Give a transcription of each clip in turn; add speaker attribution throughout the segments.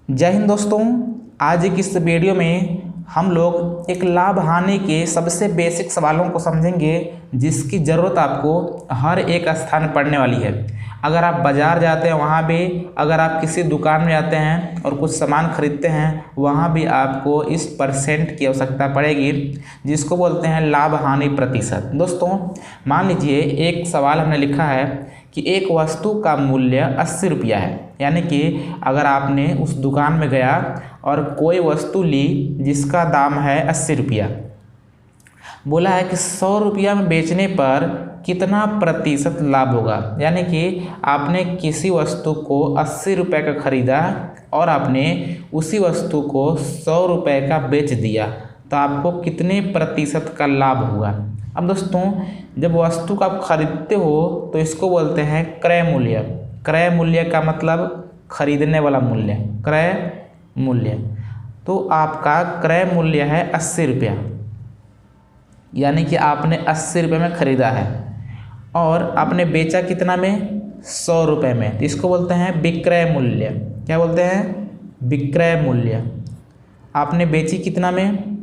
Speaker 1: जय हिंद दोस्तों। आज की इस वीडियो में हम लोग एक लाभ हानि के सबसे बेसिक सवालों को समझेंगे जिसकी ज़रूरत आपको हर एक स्थान पड़ने वाली है। अगर आप बाज़ार जाते हैं वहाँ भी, अगर आप किसी दुकान में जाते हैं और कुछ सामान खरीदते हैं वहाँ भी आपको इस परसेंट की आवश्यकता पड़ेगी जिसको बोलते हैं लाभ हानि प्रतिशत। दोस्तों मान लीजिए एक सवाल हमने लिखा है कि एक वस्तु का मूल्य 80 रुपया है, यानी कि अगर आपने उस दुकान में गया और कोई वस्तु ली जिसका दाम है 80 रुपया, बोला है कि 100 रुपया में बेचने पर कितना प्रतिशत लाभ होगा। यानी कि आपने किसी वस्तु को 80 रुपये का खरीदा और आपने उसी वस्तु को 100 रुपये का बेच दिया तो आपको कितने प्रतिशत का लाभ हुआ। अब दोस्तों जब वस्तु को आप खरीदते हो तो इसको बोलते हैं क्रय मूल्य। क्रय मूल्य का मतलब खरीदने वाला मूल्य, क्रय मूल्य। तो आपका क्रय मूल्य है 80 रुपया, यानी कि आपने 80 रुपये में ख़रीदा है और आपने बेचा कितना में, 100 रुपये में। तो इसको बोलते हैं विक्रय मूल्य। क्या बोलते हैं? विक्रय मूल्य। आपने बेची कितना में,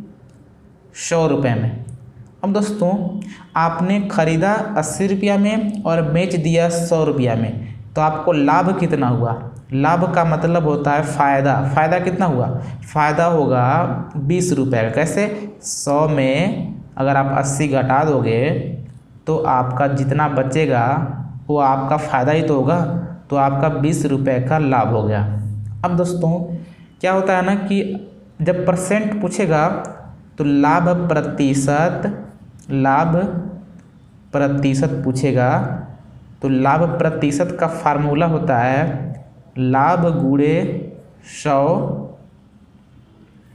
Speaker 1: 100 रुपये में। अब दोस्तों आपने ख़रीदा 80 रुपया में और बेच दिया 100 रुपया में, तो आपको लाभ कितना हुआ? लाभ का मतलब होता है फ़ायदा। फ़ायदा कितना हुआ? फ़ायदा होगा 20 रुपये का। कैसे? 100 में अगर आप 80 घटा दोगे तो आपका जितना बचेगा वो आपका फ़ायदा ही तो होगा, तो आपका 20 रुपये का लाभ हो गया। अब दोस्तों क्या होता है ना कि जब परसेंट पूछेगा तो लाभ प्रतिशत पूछेगा तो लाभ प्रतिशत का फार्मूला होता है लाभ गुणे 100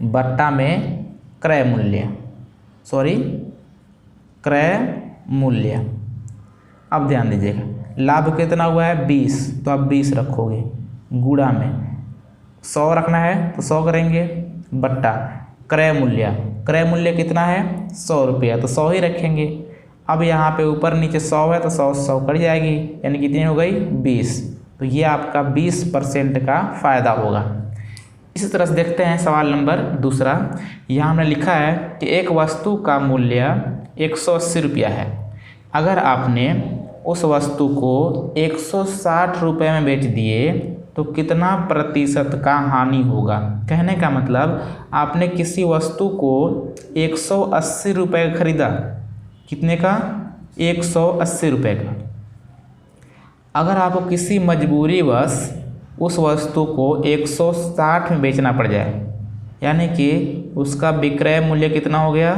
Speaker 1: बट्टा में क्रय मूल्य। अब ध्यान दीजिएगा, लाभ कितना हुआ है 20, तो आप 20 रखोगे, गुणा में 100 रखना है तो 100 करेंगे, बट्टा क्रय मूल्य कितना है 100 रुपया, तो 100 ही रखेंगे। अब यहाँ पे ऊपर नीचे 100 है तो 100 कट जाएगी, यानी कितनी हो गई 20। तो ये आपका 20% का फ़ायदा होगा। इसी तरह से देखते हैं सवाल नंबर दूसरा। यहाँ हमने लिखा है कि एक वस्तु का मूल्य 180 रुपया है। अगर आपने उस वस्तु को 160 रुपये में बेच दिए तो कितना प्रतिशत का हानि होगा। कहने का मतलब आपने किसी वस्तु को 180 रुपये का खरीदा, कितने का? 180 रुपये का। अगर आपको किसी मजबूरीवश उस वस्तु को 160 में बेचना पड़ जाए, यानी कि उसका विक्रय मूल्य कितना हो गया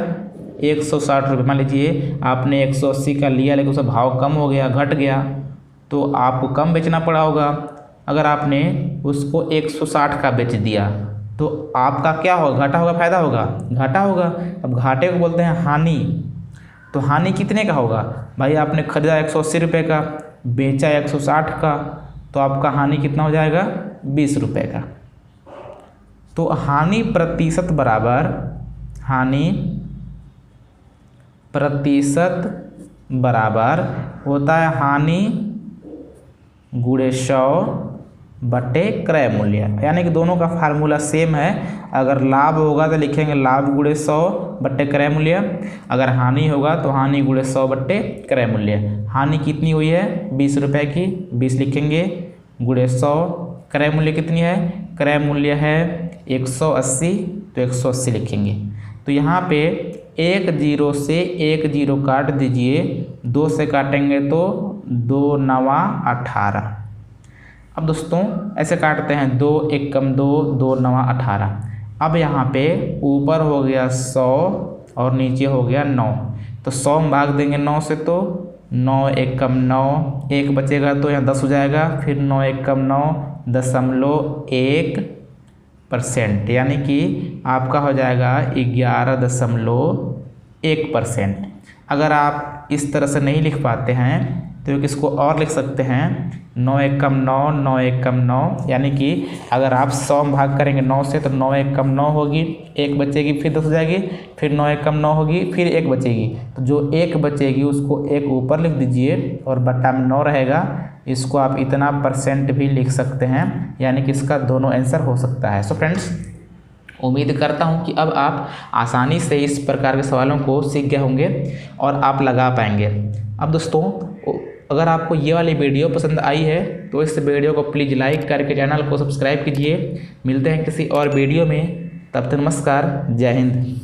Speaker 1: 160 रुपये। मान लीजिए आपने 180 का लिया लेकिन उसका भाव कम हो गया, घट गया, तो आपको कम बेचना पड़ा होगा। अगर आपने उसको 160 का बेच दिया तो आपका क्या होगा? घाटा होगा, फायदा होगा? घाटा होगा। अब घाटे को बोलते हैं हानि। तो हानि कितने का होगा भाई? आपने खरीदा 180 रुपये का, बेचा 160 का, तो आपका हानि कितना हो जाएगा 20 रुपये का। तो हानि प्रतिशत बराबर होता है हानि गुणे 100 बटे क्रय मूल्य। यानी कि दोनों का फार्मूला सेम है। अगर लाभ होगा तो लिखेंगे लाभ गुणे 100 बटे क्रय मूल्य, अगर हानि होगा तो हानि गुणे 100 बटे क्रय मूल्य। हानि कितनी हुई है 20 रुपये की, 20 लिखेंगे, गुणे 100। क्रय मूल्य कितनी है? क्रय मूल्य है 180, तो 180 लिखेंगे। तो यहाँ पे 1 0 से 1 0 काट दीजिए, 2 से काटेंगे तो 2 9 18। अब दोस्तों ऐसे काटते हैं, 2 1 कम 2, 2 9 18। अब यहाँ पे ऊपर हो गया 100 और नीचे हो गया 9, तो 100 में भाग देंगे 9 से, तो 9 1 कम 9, 1 बचेगा तो यहाँ 10 हो जाएगा, फिर 9 1 कम 9.1%, यानी कि आपका हो जाएगा 11.1%। अगर आप इस तरह से नहीं लिख पाते हैं तो इसको और लिख सकते हैं 9 1 कम 9, 9 1 कम 9, यानी कि अगर आप 100 में भाग करेंगे 9 से तो 9 1 कम 9 होगी, 1 बचेगी, फिर 10 हो जाएगी, फिर 9 1 कम 9 होगी, फिर 1 बचेगी। तो जो 1 बचेगी उसको 1 ऊपर लिख दीजिए और बट्टा में 9 रहेगा, इसको आप इतना % भी लिख सकते हैं, यानी कि इसका दोनों आंसर हो सकता है। सो फ्रेंड्स, उम्मीद करता हूं कि अब आप आसानी से इस प्रकार के सवालों को सीख गए होंगे और आप लगा पाएंगे। अब दोस्तों, अगर आपको ये वाली वीडियो पसंद आई है तो इस वीडियो को प्लीज़ लाइक करके चैनल को सब्सक्राइब कीजिए। मिलते हैं किसी और वीडियो में, तब तक नमस्कार, जय हिंद।